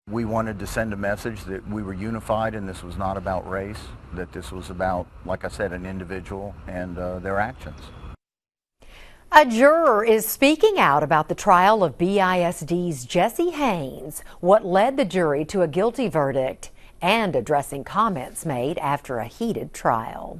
We wanted to send a message that we were unified and this was not about race, that this was about, like I said, an individual and their actions. A juror is speaking out about the trial of BISD's Jessie Haynes, what led the jury to a guilty verdict, and addressing comments made after a heated trial.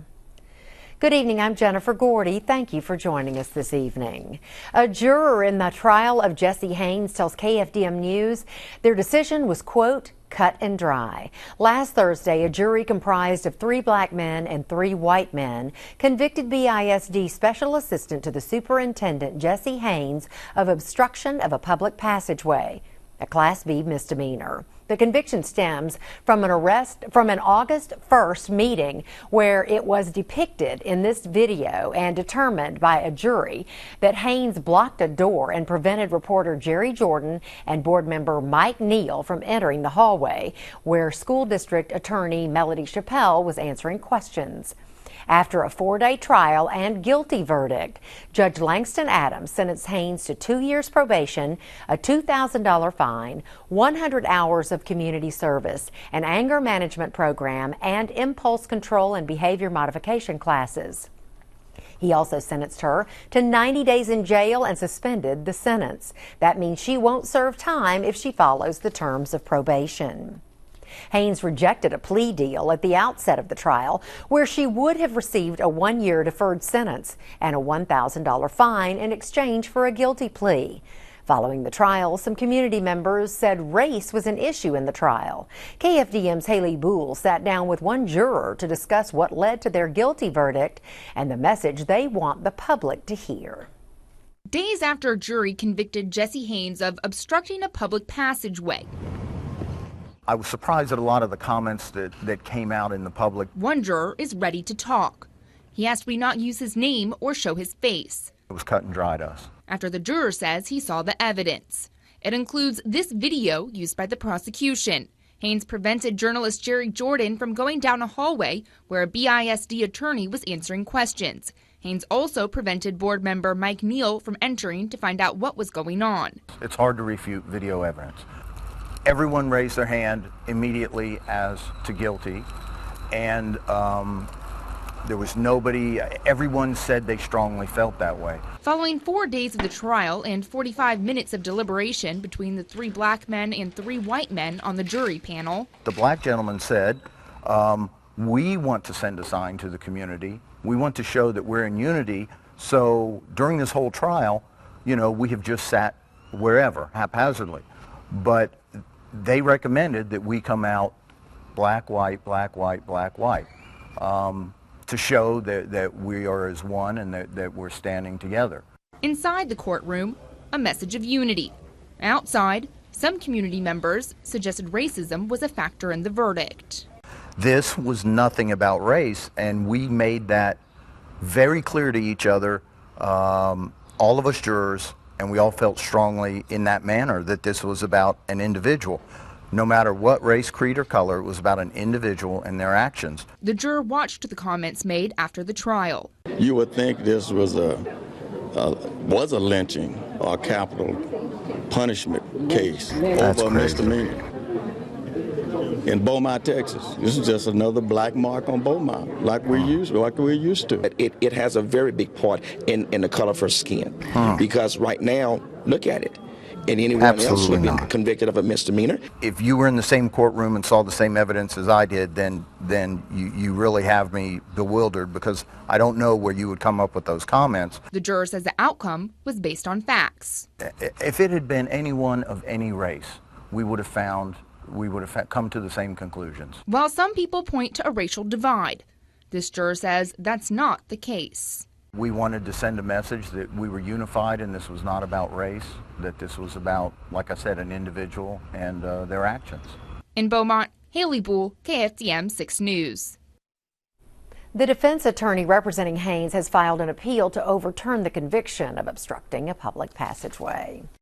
Good evening, I'm Jennifer Gordy. Thank you for joining us this evening. A juror in the trial of Jessie Haynes tells KFDM News their decision was, quote, cut and dry. Last Thursday, a jury comprised of 3 black men and 3 white men convicted BISD Special Assistant to the Superintendent Jessie Haynes of obstruction of a public passageway, a Class B misdemeanor. The conviction stems from an August 1st meeting where it was depicted in this video and determined by a jury that Haynes blocked a door and prevented reporter Jerry Jordan and board member Mike Neal from entering the hallway where school district attorney Melody Chappell was answering questions. After a 4-day trial and guilty verdict, Judge Langston Adams sentenced Haynes to 2 years probation, a $2,000 fine, 100 hours of community service, an anger management program, and impulse control and behavior modification classes. He also sentenced her to 90 days in jail and suspended the sentence. That means she won't serve time if she follows the terms of probation. Haynes rejected a plea deal at the outset of the trial where she would have received a 1-year deferred sentence and a $1,000 fine in exchange for a guilty plea. Following the trial, some community members said race was an issue in the trial. KFDM's Haley Boole sat down with one juror to discuss what led to their guilty verdict and the message they want the public to hear. Days after a jury convicted Jessie Haynes of obstructing a public passageway, I was surprised at a lot of the comments that came out in the public. one juror is ready to talk. He asked we not use his name or show his face. It was cut and dry to us. After the juror says he saw the evidence. It includes this video used by the prosecution. Haynes prevented journalist Jerry Jordan from going down a hallway where a BISD attorney was answering questions. Haynes also prevented board member Mike Neal from entering to find out what was going on. It's hard to refute video evidence. Everyone raised their hand immediately as to guilty, and there was nobody, everyone said they strongly felt that way. Following 4 days of the trial and 45 minutes of deliberation between the 3 black men and 3 white men on the jury panel, the black gentleman said, we want to send a sign to the community. We want to show that we're in unity. So during this whole trial, you know, we have just sat wherever, haphazardly. But they recommended that we come out black, white, black, white, black, white, to show that we are as one and that we're standing together. Inside the courtroom, a message of unity. Outside, some community members suggested racism was a factor in the verdict. This was nothing about race, and we made that very clear to each other, all of us jurors, and we all felt strongly in that manner that this was about an individual. No matter what race, creed, or color, it was about an individual and their actions. The juror watched the comments made after the trial. You would think this was a lynching or a capital punishment case over a misdemeanor. In Beaumont, Texas. This is just another black mark on Beaumont, like we're used to. It has a very big part in the color of her skin. Because right now, look at it. And anyone else would have been convicted of a misdemeanor. If you were in the same courtroom and saw the same evidence as I did, then you really have me bewildered, because I don't know where you would come up with those comments. The juror says the outcome was based on facts. If it had been anyone of any race, we would have come to the same conclusions. While some people point to a racial divide, this juror says that's not the case. We wanted to send a message that we were unified and this was not about race, that this was about, like I said, an individual and their actions. In Beaumont, Haley Boole, KFDM 6 News. The defense attorney representing Haynes has filed an appeal to overturn the conviction of obstructing a public passageway.